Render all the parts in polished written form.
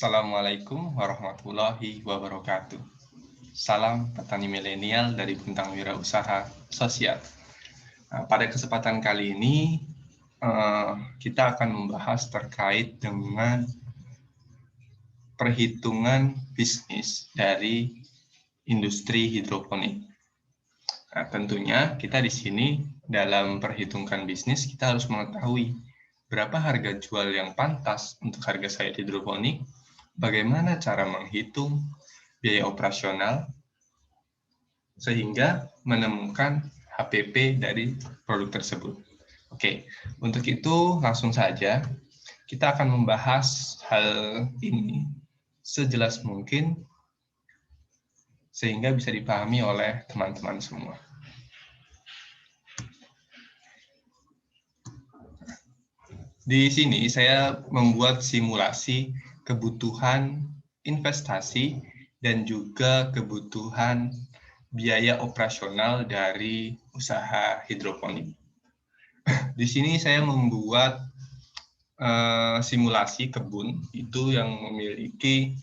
Assalamualaikum warahmatullahi wabarakatuh. Salam petani milenial dari Bintang Wirausaha Sosial. Nah, pada kesempatan kali ini, kita akan membahas terkait dengan perhitungan bisnis dari industri hidroponik. Nah, tentunya kita di sini dalam perhitungkan bisnis, kita harus mengetahui berapa harga jual yang pantas untuk harga sayur hidroponik, bagaimana cara menghitung biaya operasional, sehingga menemukan HPP dari produk tersebut. Oke, untuk itu langsung saja kita akan membahas hal ini sejelas mungkin, sehingga bisa dipahami oleh teman-teman semua. Di sini saya membuat simulasi kebutuhan investasi dan juga kebutuhan biaya operasional dari usaha hidroponik. Di sini saya membuat simulasi kebun itu yang memiliki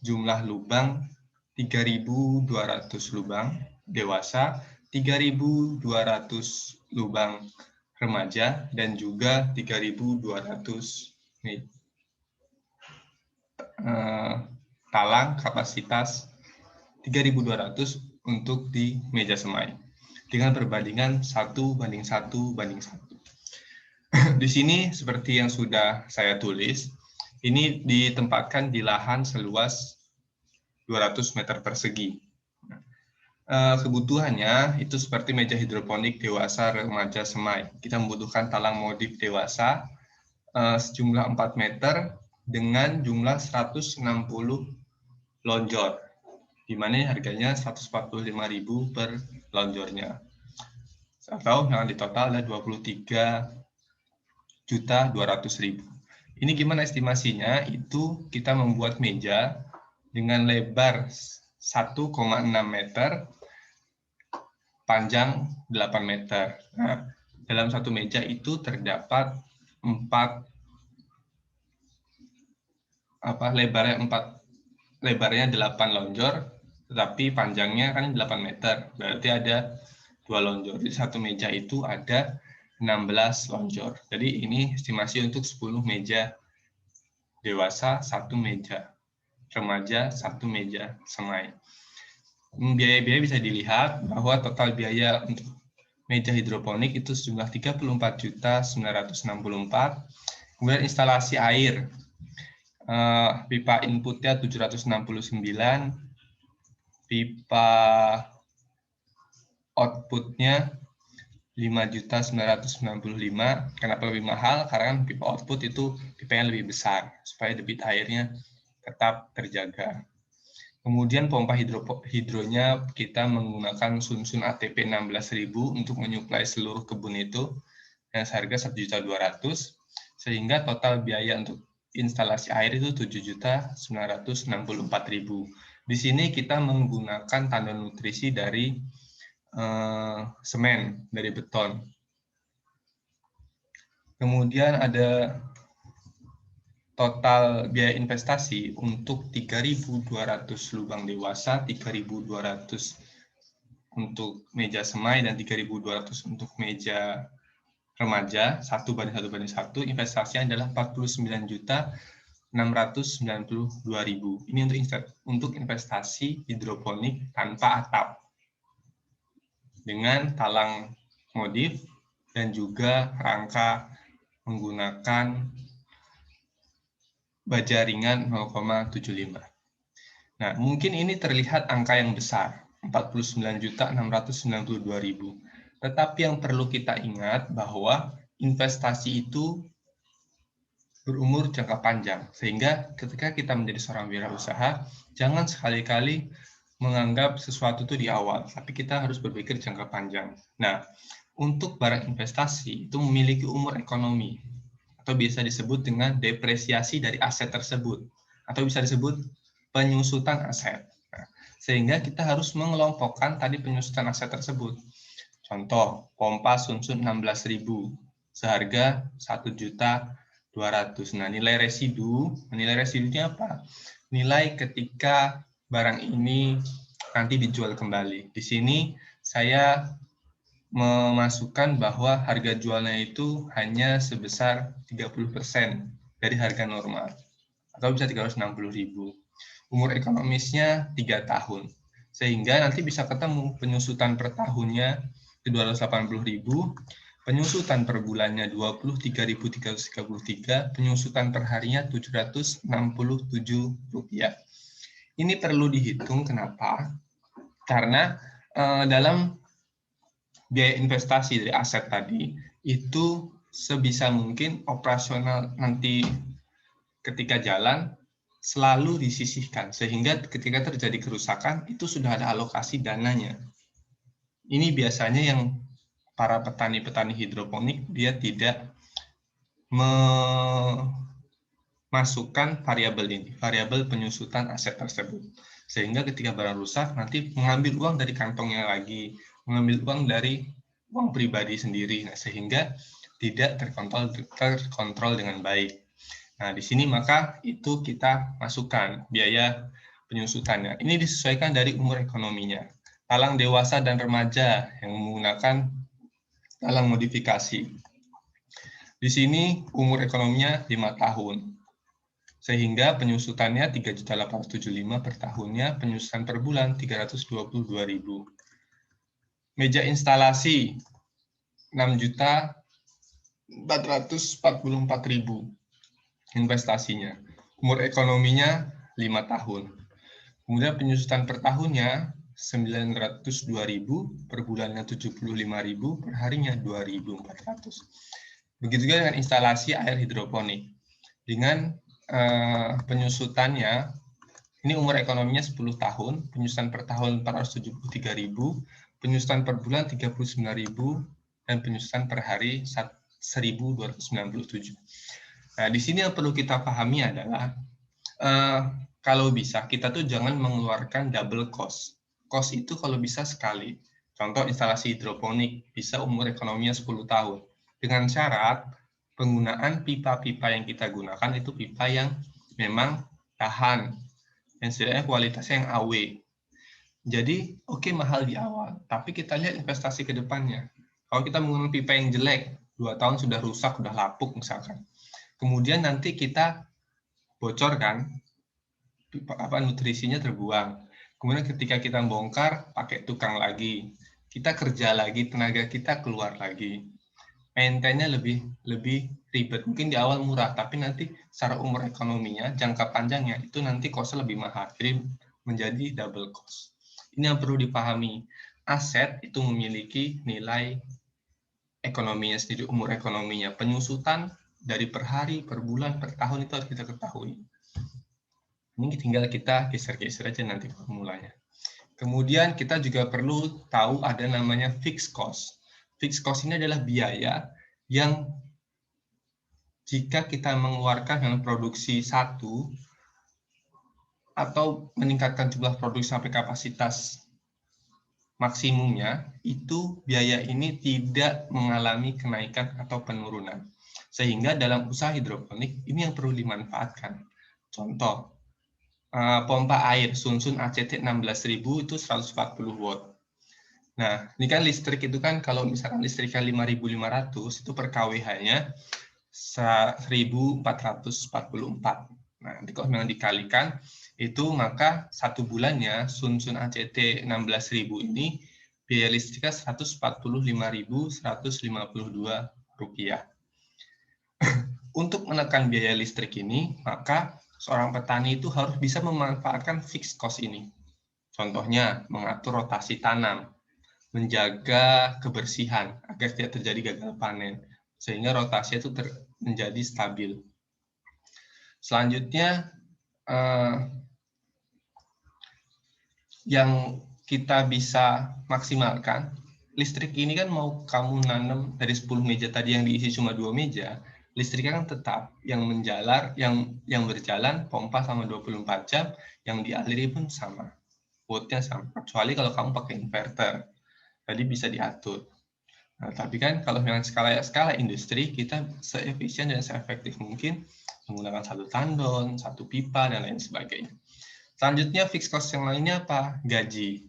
jumlah lubang 3.200 lubang dewasa, 3.200 lubang remaja, dan juga 3.200 talang kapasitas 3.200 untuk di meja semai dengan perbandingan 1:1:1. Di sini seperti yang sudah saya tulis, ini ditempatkan di lahan seluas 200 meter persegi. Kebutuhannya itu seperti meja hidroponik dewasa remaja semai. Kita membutuhkan talang modif dewasa sejumlah 4 meter dengan jumlah 160 lonjor, di mana harganya 145.000 per lonjornya. Atau yang di total ada 23.200.000. Ini gimana estimasinya? Itu kita membuat meja dengan lebar 1,6 meter, panjang 8 meter. Nah, dalam satu meja itu terdapat lebarnya 8 lonjor, tetapi panjangnya kan 8 meter. Berarti ada 2 lonjor. Di satu meja itu ada 16 lonjor. Jadi ini estimasi untuk 10 meja dewasa, 1 meja remaja, 1 meja semai. Biaya-biaya bisa dilihat bahwa total biaya untuk meja hidroponik itu sejumlah 34.964. Kemudian instalasi air, pipa inputnya 769, pipa outputnya 5.995. Kenapa lebih mahal? Karena kan pipa output itu pipanya lebih besar, supaya debit airnya tetap terjaga. Kemudian pompa hidronya kita menggunakan Sunsun ATP 16.000 untuk menyuplai seluruh kebun itu dengan harga 1.200.000, sehingga total biaya untuk instalasi air itu 7.964.000. Di sini kita menggunakan tanda nutrisi dari semen, dari beton. Kemudian ada total biaya investasi untuk 3.200 lubang dewasa, 3.200 untuk meja semai, dan 3.200 untuk meja remaja, 1:1:1. Investasinya adalah 49.692.000. Ini untuk investasi hidroponik tanpa atap, dengan talang modif dan juga rangka menggunakan baja ringan 0,75. Nah, mungkin ini terlihat angka yang besar, 49.692.000. Tetapi yang perlu kita ingat bahwa investasi itu berumur jangka panjang, sehingga ketika kita menjadi seorang wirausaha, jangan sekali-kali menganggap sesuatu itu di awal, tapi kita harus berpikir jangka panjang. Nah, untuk barang investasi itu memiliki umur ekonomi, atau biasa disebut dengan depresiasi dari aset tersebut, atau bisa disebut penyusutan aset. Nah, sehingga kita harus mengelompokkan tadi penyusutan aset tersebut. Contoh, pompa Sunsun 16.000, seharga 1.200.000 200. Nah, nilai residunya apa? Nilai ketika barang ini nanti dijual kembali. Di sini saya memasukkan bahwa harga jualnya itu hanya sebesar 30% dari harga normal, atau bisa 360.000. Umur ekonomisnya 3 tahun. Sehingga nanti bisa ketemu penyusutan per tahunnya 280.000, penyusutan per bulannya 23.333, penyusutan per harinya Rp767. Ini perlu dihitung, kenapa? Karena dalam biaya investasi dari aset tadi, itu sebisa mungkin operasional nanti ketika jalan selalu disisihkan, sehingga ketika terjadi kerusakan, itu sudah ada alokasi dananya. Ini biasanya yang para petani-petani hidroponik, dia tidak memasukkan variabel ini, variabel penyusutan aset tersebut. Sehingga ketika barang rusak, nanti mengambil uang dari kantongnya lagi, mengambil uang dari uang pribadi sendiri, nah, sehingga tidak terkontrol dengan baik. Nah, di sini maka itu kita masukkan biaya penyusutannya. Ini disesuaikan dari umur ekonominya. Talang dewasa dan remaja yang menggunakan talang modifikasi. Di sini umur ekonominya 5 tahun. Sehingga penyusutannya 3.875 per tahunnya, penyusutan per bulan 322.000. Meja instalasi 6.444.000 investasinya. Umur ekonominya 5 tahun. Kemudian penyusutan per tahunnya 902.000, per bulannya 75.000, per harinya 2.400. Begitu juga dengan instalasi air hidroponik. Dengan penyusutannya, ini umur ekonominya 10 tahun, penyusutan per tahun 473.000, penyusutan per bulan 39.000, dan penyusutan per hari 1.297. Nah, di sini yang perlu kita pahami adalah kalau bisa kita tuh jangan mengeluarkan double cost. Cost itu kalau bisa sekali. Contoh instalasi hidroponik bisa umur ekonominya 10 tahun. Dengan syarat penggunaan pipa-pipa yang kita gunakan itu pipa yang memang tahan, yang setidaknya kualitasnya yang AW. Jadi oke, mahal di awal, tapi kita lihat investasi ke depannya. Kalau kita menggunakan pipa yang jelek, 2 tahun sudah rusak, sudah lapuk misalkan. Kemudian nanti kita bocorkan, nutrisinya terbuang. Kemudian ketika kita bongkar, pakai tukang lagi. Kita kerja lagi, tenaga kita keluar lagi. Maintainnya lebih ribet. Mungkin di awal murah, tapi nanti secara umur ekonominya, jangka panjangnya, itu nanti cost-nya lebih mahal. Jadi menjadi double cost. Ini yang perlu dipahami. Aset itu memiliki nilai ekonominya sendiri, umur ekonominya. Penyusutan dari per hari, per bulan, per tahun itu harus kita ketahui. Ini tinggal kita geser-geser aja nanti formulanya. Kemudian kita juga perlu tahu ada namanya fixed cost. Fixed cost ini adalah biaya yang jika kita mengeluarkan dengan produksi satu atau meningkatkan jumlah produksi sampai kapasitas maksimumnya, itu biaya ini tidak mengalami kenaikan atau penurunan. Sehingga dalam usaha hidroponik ini yang perlu dimanfaatkan. Contoh, pompa air Sunsun ACT 16.000 itu 140 watt. Nah, ini kan listrik itu kan kalau misalkan listriknya 5.500 itu per kWh-nya 1.444. Nah, nanti kalau memang dikalikan itu maka satu bulannya Sunsun ACT 16.000 ini biaya listriknya Rp145.152. Untuk menekan biaya listrik ini, maka seorang petani itu harus bisa memanfaatkan fixed cost ini. Contohnya, mengatur rotasi tanam, menjaga kebersihan agar tidak terjadi gagal panen, sehingga rotasi itu menjadi stabil. Selanjutnya, yang kita bisa maksimalkan, listrik ini kan mau kamu nanam dari 10 meja tadi yang diisi cuma 2 meja, listriknya kan tetap yang menjalar, yang berjalan pompa sama 24 jam, yang dialiri pun sama, wattnya sama, kecuali kalau kamu pakai inverter, jadi bisa diatur. Nah, tapi kan kalau dengan skala industri, kita seefisien dan seefektif mungkin menggunakan satu tandon, satu pipa, dan lain sebagainya. Selanjutnya, fixed cost yang lainnya apa? Gaji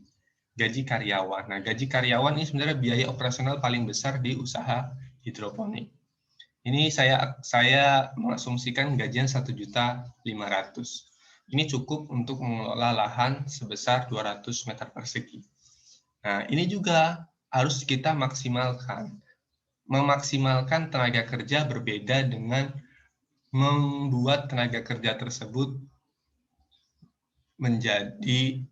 karyawan. Nah, gaji karyawan ini sebenarnya biaya operasional paling besar di usaha hidroponik. Ini saya mengasumsikan gajian 1.500.000. Ini cukup untuk mengelola lahan sebesar 200 meter persegi. Nah, ini juga harus kita maksimalkan. Memaksimalkan tenaga kerja berbeda dengan membuat tenaga kerja tersebut menjadi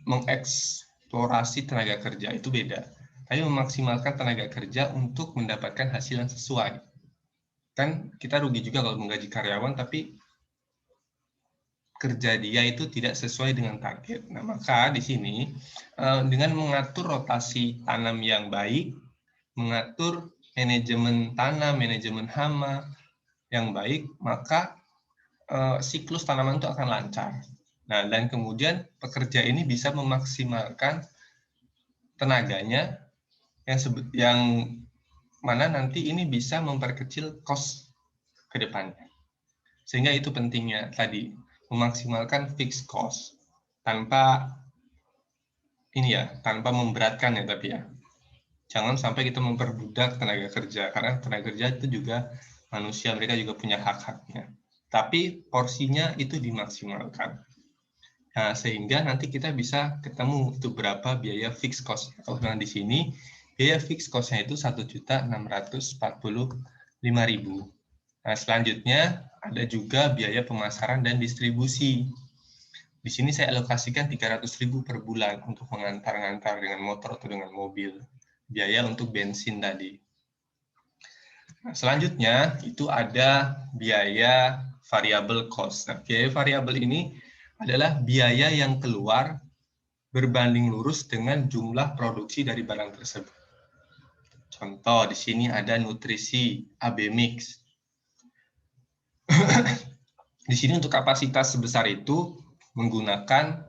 mengeksplorasi tenaga kerja, itu beda. Tapi memaksimalkan tenaga kerja untuk mendapatkan hasil yang sesuai. Kan kita rugi juga kalau menggaji karyawan, tapi kerja dia itu tidak sesuai dengan target. Nah, maka di sini dengan mengatur rotasi tanam yang baik, mengatur manajemen tanam, manajemen hama yang baik, maka siklus tanaman itu akan lancar. Nah, dan kemudian pekerja ini bisa memaksimalkan tenaganya yang mana nanti ini bisa memperkecil cost ke depannya. Sehingga itu pentingnya tadi, memaksimalkan fixed cost tanpa memberatkan ya, tapi ya. Jangan sampai kita memperbudak tenaga kerja, karena tenaga kerja itu juga manusia, mereka juga punya hak-haknya. Tapi porsinya itu dimaksimalkan. Nah, sehingga nanti kita bisa ketemu itu berapa biaya fixed cost. Kalau di sini, biaya fixed cost-nya itu 1.645.000. Nah, selanjutnya ada juga biaya pemasaran dan distribusi. Di sini saya alokasikan 300.000 per bulan untuk mengantar-ngantar dengan motor atau dengan mobil. Biaya untuk bensin tadi. Nah, selanjutnya itu ada biaya variable cost. Nah, biaya variabel ini adalah biaya yang keluar berbanding lurus dengan jumlah produksi dari barang tersebut. Contoh, di sini ada nutrisi AB mix. Di sini untuk kapasitas sebesar itu menggunakan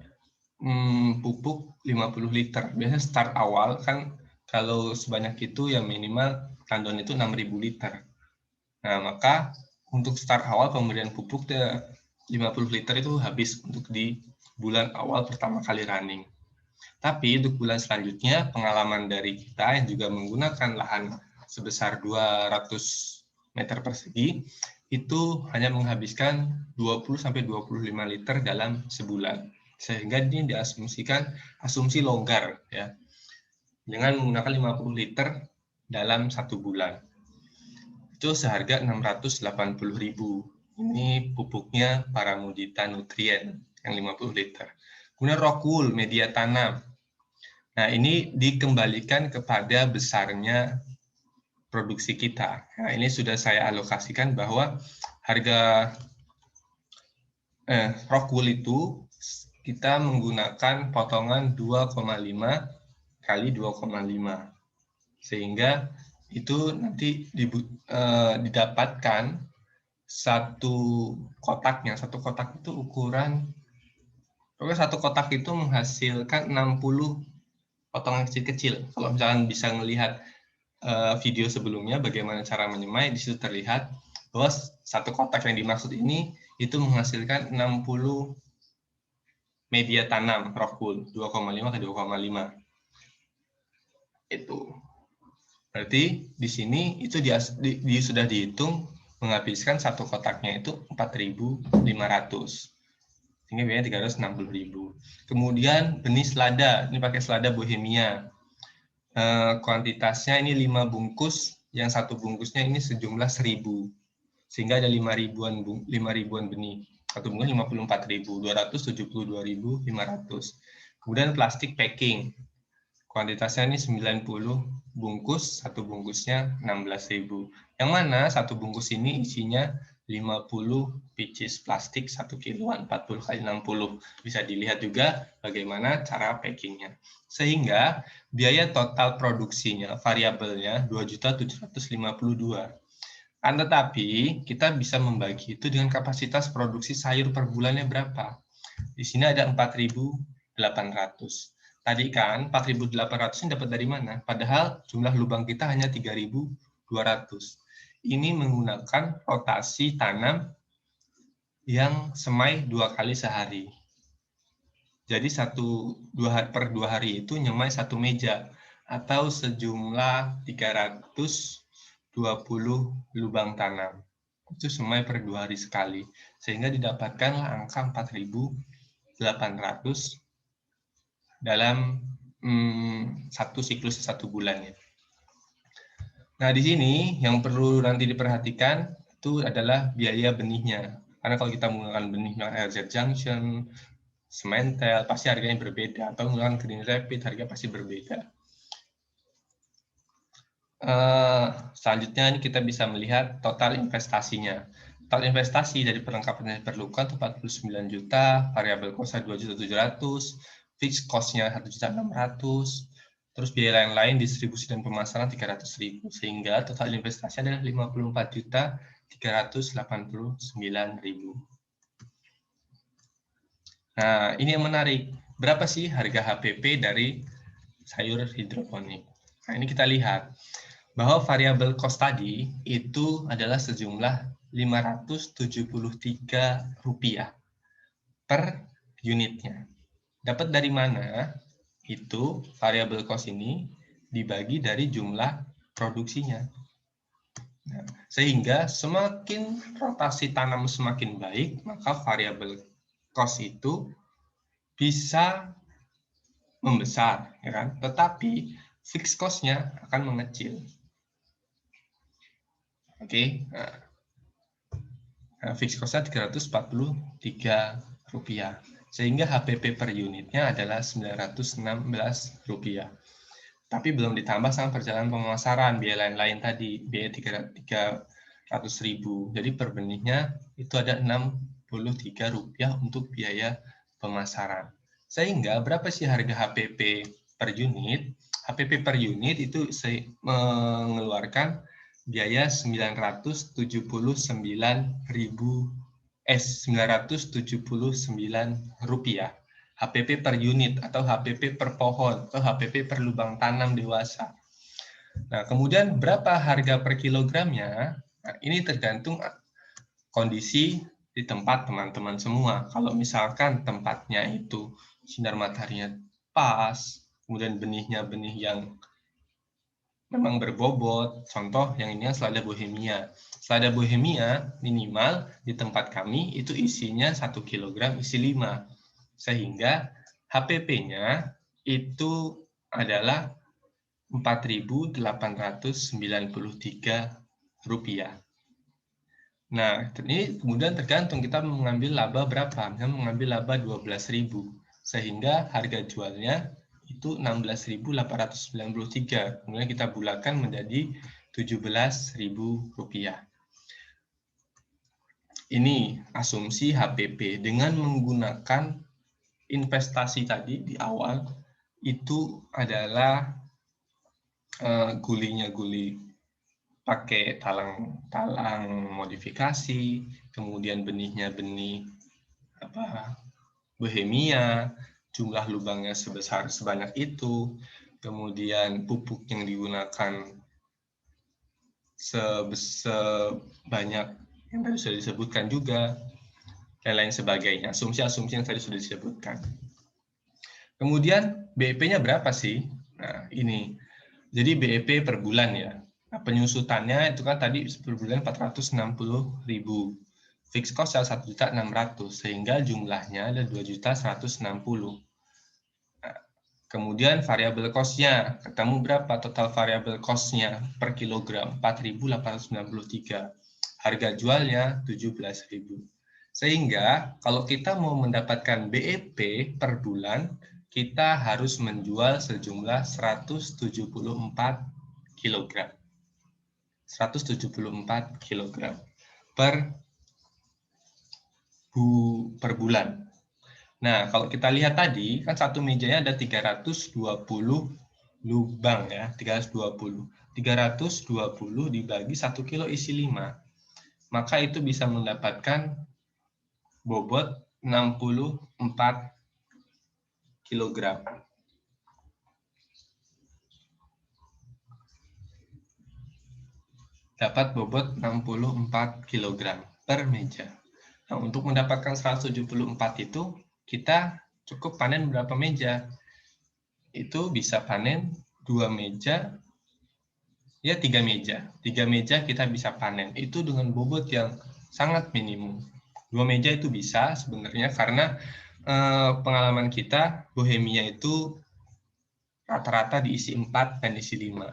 pupuk 50 liter. Biasanya start awal kan kalau sebanyak itu ya minimal tandon itu 6.000 liter. Nah, maka untuk start awal pemberian pupuk 50 liter itu habis untuk di bulan awal pertama kali running. Tapi untuk bulan selanjutnya, pengalaman dari kita yang juga menggunakan lahan sebesar 200 meter persegi, itu hanya menghabiskan 20-25 liter dalam sebulan. Sehingga ini diasumsikan asumsi longgar, ya, dengan menggunakan 50 liter dalam satu bulan. Itu seharga 680.000. Ini pupuknya Paramodita Nutrien yang 50 liter. Kemudian Rockwool, media tanam. Nah, ini dikembalikan kepada besarnya produksi kita. Nah, ini sudah saya alokasikan bahwa harga Rockwool itu kita menggunakan potongan 2,5 kali 2,5. Sehingga itu nanti didapatkan satu kotaknya. Satu kotak itu ukuran, pokoknya satu kotak itu menghasilkan 60 potongan kecil-kecil. Kalau misalkan bisa melihat video sebelumnya bagaimana cara menyemai, di situ terlihat bahwa satu kotak yang dimaksud ini itu menghasilkan 60 media tanam Rockwool 2,5 ke 2,5. Itu. Berarti di sini itu sudah dihitung menghabiskan satu kotaknya itu 4.500. Sehingga biayanya 360.000. Kemudian benih selada, ini pakai selada Bohemia. Kuantitasnya ini 5 bungkus, yang satu bungkusnya ini sejumlah 1.000, sehingga ada 5.000-an benih. Satu bungkus 54.000, 272.500. Kemudian plastik packing, kuantitasnya ini 90 bungkus, satu bungkusnya 16.000. Yang mana satu bungkus ini isinya 50 pieces plastik 1 kiloan, 40 kali 60. Bisa dilihat juga bagaimana cara packingnya. Sehingga biaya total produksinya, variabelnya 2.752. Tetapi kita bisa membagi itu dengan kapasitas produksi sayur per bulannya berapa. Di sini ada 4.800. Tadi kan 4.800 ini dapat dari mana? Padahal jumlah lubang kita hanya 3.200. Ini menggunakan rotasi tanam yang semai 2 kali sehari. Jadi per 2 hari itu nyemai 1 meja atau sejumlah 320 lubang tanam. Itu semai per 2 hari sekali. Sehingga didapatkanlah angka 4.800 dalam satu siklus 1 bulan. Ya. Nah, di sini yang perlu nanti diperhatikan itu adalah biaya benihnya. Karena kalau kita menggunakan benih yang RZ Junction, sementel, pasti harganya berbeda. Atau menggunakan Green Rapid, harga pasti berbeda. Selanjutnya ini kita bisa melihat total investasinya. Total investasi dari perlengkapan yang diperlukan 49 juta, variabel cost-nya 2.700.000, fixed cost-nya 1.600.000, terus biaya lain-lain distribusi dan pemasaran 300.000, sehingga total investasi adalah 54.389.000. Nah, ini yang menarik. Berapa sih harga HPP dari sayur hidroponik? Nah, ini kita lihat bahwa variabel cost tadi itu adalah sejumlah Rp573 per unitnya. Dapat dari mana? Itu variabel cost ini dibagi dari jumlah produksinya. Nah, sehingga semakin rotasi tanam semakin baik, maka variabel cost itu bisa membesar, ya kan? Tetapi fixed cost-nya akan mengecil. Oke, nah, fixed cost-nya Rp343, sehingga HPP per unitnya adalah Rp916. Tapi belum ditambah sama perjalanan pemasaran, biaya lain-lain tadi, biaya Rp300.000. Jadi per benihnya itu ada Rp63 untuk biaya pemasaran. Sehingga berapa sih harga HPP per unit? HPP per unit itu mengeluarkan biaya Rp979.000 HPP per unit atau HPP per pohon atau HPP per lubang tanam dewasa. Nah, kemudian berapa harga per kilogramnya? Nah, ini tergantung kondisi di tempat teman-teman semua. Kalau misalkan tempatnya itu sinar mataharinya pas, kemudian benihnya benih yang memang berbobot. Contoh yang ini selada bohemia. Selada bohemia minimal di tempat kami itu isinya 1 kg isi 5. Sehingga HPP-nya itu adalah Rp4.893. Nah, ini kemudian tergantung kita mengambil laba berapa. Misalnya mengambil laba 12.000. Sehingga harga jualnya itu Rp16.893. Kemudian kita bulatkan menjadi Rp17.000. Ini asumsi HPP dengan menggunakan investasi tadi di awal itu adalah gulinya guli pakai talang modifikasi, kemudian benihnya benih bohemia, jumlah lubangnya sebanyak itu, kemudian pupuk yang digunakan sebanyak yang tadi sudah disebutkan juga, dan lain sebagainya. Asumsi-asumsi yang tadi sudah disebutkan. Kemudian BEP-nya berapa sih? Nah, ini. Jadi BEP per bulan ya. Nah, penyusutannya itu kan tadi per bulan 460.000. Fixed cost 1.600.000 sehingga jumlahnya ada 2.160.000. Nah, kemudian variabel cost-nya, ketemu berapa total variabel cost-nya per kilogram? 4.893. Harga jualnya 17.000. Sehingga kalau kita mau mendapatkan BEP per bulan, kita harus menjual sejumlah 174 kg. 174 kg per bulan. Nah, kalau kita lihat tadi, kan satu mejanya ada 320 lubang ya, 320. 320 dibagi 1 kilo isi 5. Maka itu bisa mendapatkan bobot 64 kg. dapat bobot 64 kg per meja. Nah, untuk mendapatkan 174 itu, kita cukup panen berapa meja? Itu bisa panen 2 meja, ya 3 meja. 3 meja kita bisa panen. Itu dengan bobot yang sangat minimum. 2 meja itu bisa sebenarnya karena pengalaman kita, Bohemia itu rata-rata diisi 4 dan diisi 5.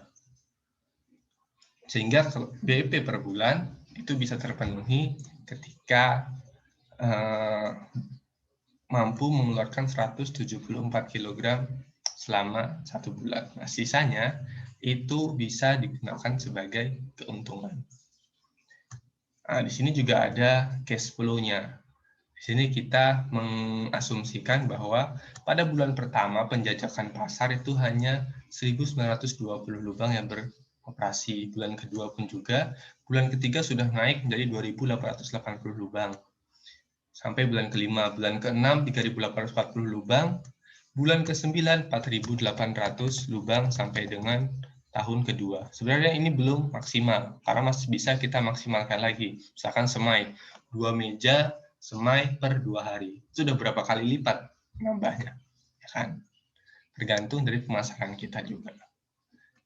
Sehingga BEP per bulan itu bisa terpenuhi ketika mampu mengeluarkan 174 kg selama 1 bulan. Nah, sisanya itu bisa digunakan sebagai keuntungan. Nah, di sini juga ada cash flow-nya. Di sini kita mengasumsikan bahwa pada bulan pertama penjajakan pasar itu hanya 1.920 lubang yang beroperasi. Bulan kedua pun juga, bulan ketiga sudah naik menjadi 2.880 lubang. Sampai bulan kelima, bulan ke-6 3.840 lubang, bulan ke-9 4.800 lubang sampai dengan tahun kedua. Sebenarnya ini belum maksimal, karena masih bisa kita maksimalkan lagi. Misalkan semai, 2 meja semai per 2 hari. Itu sudah berapa kali lipat nambahnya, ya kan? Tergantung dari pemasaran kita juga.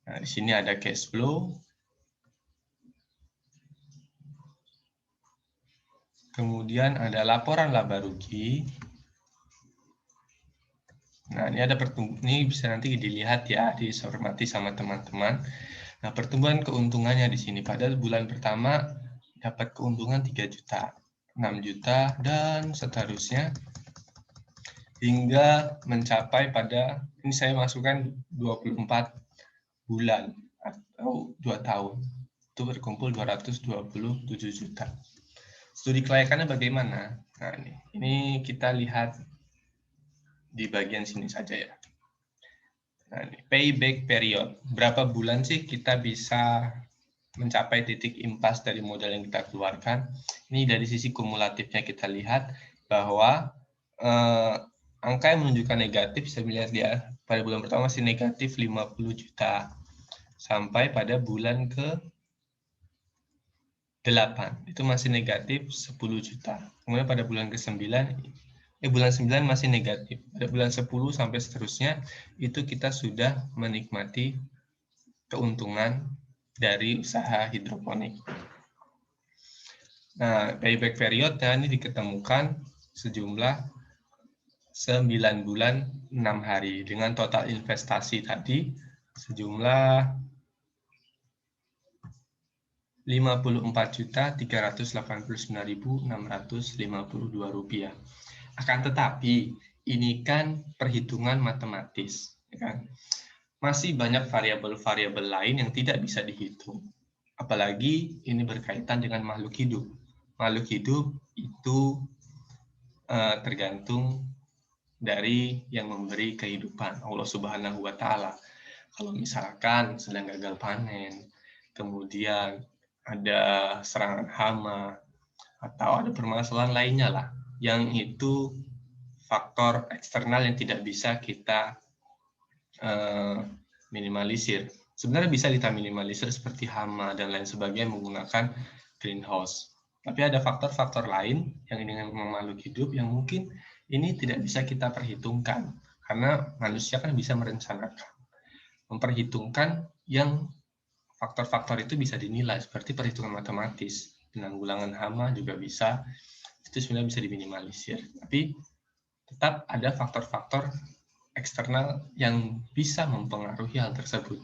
Nah, di sini ada cash flow. Kemudian ada laporan laba rugi. Nah, ini ada pertumbuhan, ini bisa nanti dilihat ya, disormati sama teman-teman. Nah, pertumbuhan keuntungannya di sini pada bulan pertama dapat keuntungan 3 juta, 6 juta, dan seterusnya hingga mencapai pada, ini saya masukkan 24 bulan atau 2 tahun. Itu berkumpul 227 juta. Studi kelayakannya bagaimana? Nah, ini kita lihat di bagian sini saja ya. Nah, payback period. Berapa bulan sih kita bisa mencapai titik impas dari modal yang kita keluarkan? Ini dari sisi kumulatifnya kita lihat bahwa angka yang menunjukkan negatif, bisa melihat ya, pada bulan pertama masih negatif 50 juta. Sampai pada bulan ke-8, itu masih negatif 10 juta. Kemudian pada bulan ke-9, bulan 9 masih negatif. Pada bulan 10 sampai seterusnya, itu kita sudah menikmati keuntungan dari usaha hidroponik. Nah, payback period ini diketemukan sejumlah 9 bulan 6 hari dengan total investasi tadi sejumlah 54.389.652 rupiah. Akan tetapi ini kan perhitungan matematis, ya kan? Masih banyak variabel-variabel lain yang tidak bisa dihitung. Apalagi ini berkaitan dengan makhluk hidup. Makhluk hidup itu tergantung dari yang memberi kehidupan, Allah Subhanahu wa Ta'ala. Kalau misalkan sedang gagal panen, kemudian ada serangan hama, atau ada permasalahan lainnya lah, yang itu faktor eksternal yang tidak bisa kita minimalisir. Sebenarnya bisa kita minimalisir seperti hama dan lain sebagainya menggunakan greenhouse. Tapi ada faktor-faktor lain yang ini makhluk hidup yang mungkin ini tidak bisa kita perhitungkan. Karena manusia kan bisa merencanakan. Memperhitungkan yang faktor-faktor itu bisa dinilai seperti perhitungan matematis. Penanggulangan hama juga bisa, itu sebenarnya bisa diminimalisir. Tapi tetap ada faktor-faktor eksternal yang bisa mempengaruhi hal tersebut.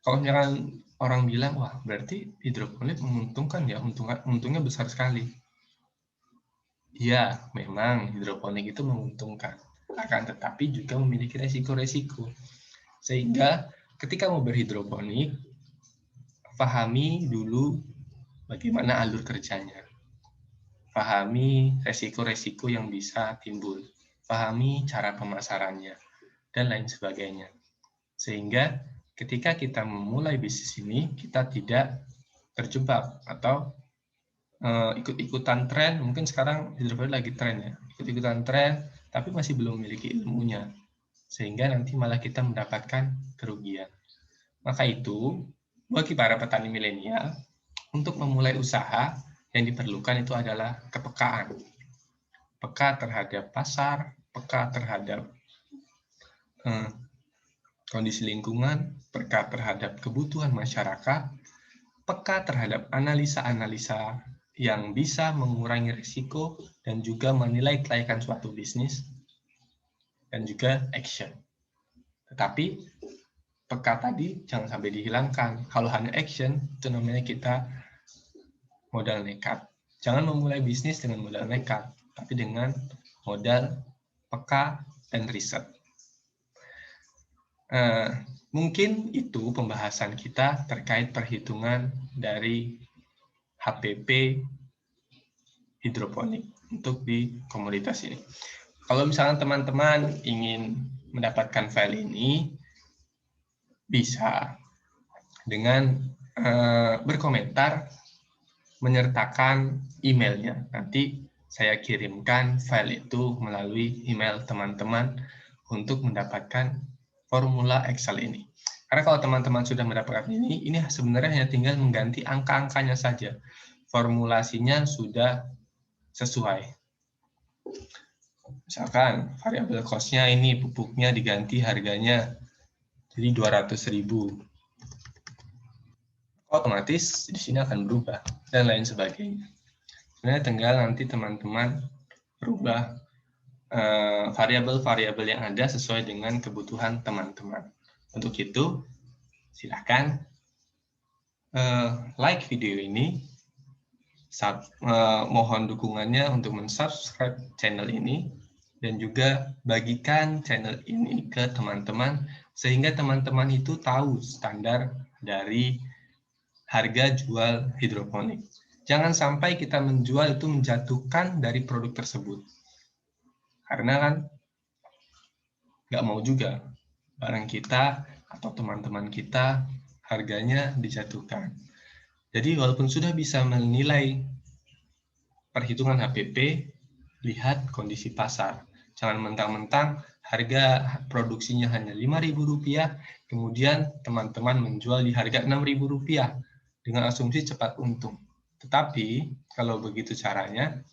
Kalau misalkan orang bilang, wah berarti hidroponik menguntungkan ya, untungnya besar sekali. Ya, memang hidroponik itu menguntungkan, akan tetapi juga memiliki resiko-resiko. Sehingga ketika mau berhidroponik, pahami dulu bagaimana alur kerjanya. Pahami resiko-resiko yang bisa timbul. Pahami cara pemasarannya, dan lain sebagainya. Sehingga ketika kita memulai bisnis ini, kita tidak terjebak atau ikut-ikutan tren. Mungkin sekarang hidroponik lagi tren ya, ikut-ikutan tren, tapi masih belum memiliki ilmunya. Sehingga nanti malah kita mendapatkan kerugian. Maka itu, bagi para petani milenial, untuk memulai usaha yang diperlukan itu adalah kepekaan. Peka terhadap pasar, peka terhadap kondisi lingkungan, peka terhadap kebutuhan masyarakat, peka terhadap analisa-analisa yang bisa mengurangi risiko dan juga menilai kelayakan suatu bisnis, dan juga action. Tetapi peka tadi jangan sampai dihilangkan. Kalau hanya action, itu namanya kita modal nekat. Jangan memulai bisnis dengan modal nekat, tapi dengan modal peka dan riset. Mungkin itu pembahasan kita terkait perhitungan dari HPP hidroponik untuk di komoditas ini. Kalau misalnya teman-teman ingin mendapatkan file ini, bisa dengan berkomentar menyertakan emailnya. Nanti saya kirimkan file itu melalui email teman-teman untuk mendapatkan formula Excel ini. Karena kalau teman-teman sudah mendapatkan ini sebenarnya hanya tinggal mengganti angka-angkanya saja. Formulasinya sudah sesuai. Misalkan variabel cost-nya ini pupuknya diganti harganya jadi 200.000. Otomatis di sini akan berubah dan lain sebagainya. Sebenarnya tinggal nanti teman-teman berubah variabel-variabel yang ada sesuai dengan kebutuhan teman-teman. Untuk itu, silakan like video ini, mohon dukungannya untuk mensubscribe channel ini, dan juga bagikan channel ini ke teman-teman, sehingga teman-teman itu tahu standar dari harga jual hidroponik. Jangan sampai kita menjual itu menjatuhkan dari produk tersebut. Karena kan nggak mau juga barang kita atau teman-teman kita harganya dijatuhkan. Jadi walaupun sudah bisa menilai perhitungan HPP, lihat kondisi pasar. Jangan mentang-mentang harga produksinya hanya Rp5.000, kemudian teman-teman menjual di harga Rp6.000 dengan asumsi cepat untung. Tetapi kalau begitu caranya,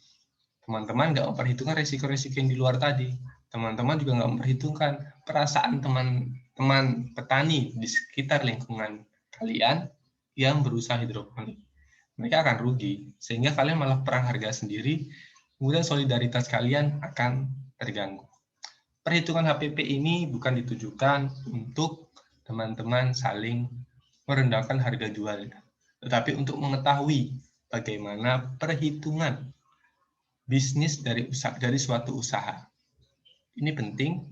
teman-teman nggak memperhitungkan risiko-risiko yang di luar tadi. Teman-teman juga nggak memperhitungkan perasaan teman-teman petani di sekitar lingkungan kalian yang berusaha hidroponik. Mereka akan rugi, sehingga kalian malah perang harga sendiri, kemudian solidaritas kalian akan terganggu. Perhitungan HPP ini bukan ditujukan untuk teman-teman saling merendahkan harga jual, tetapi untuk mengetahui bagaimana perhitungan bisnis dari suatu usaha. Ini penting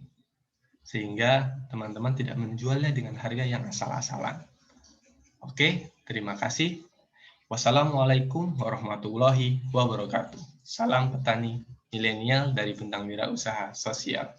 sehingga teman-teman tidak menjualnya dengan harga yang asal-asalan. Oke, terima kasih. Wassalamualaikum warahmatullahi wabarakatuh. Salam petani milenial dari Bentang Wirausaha Sosial.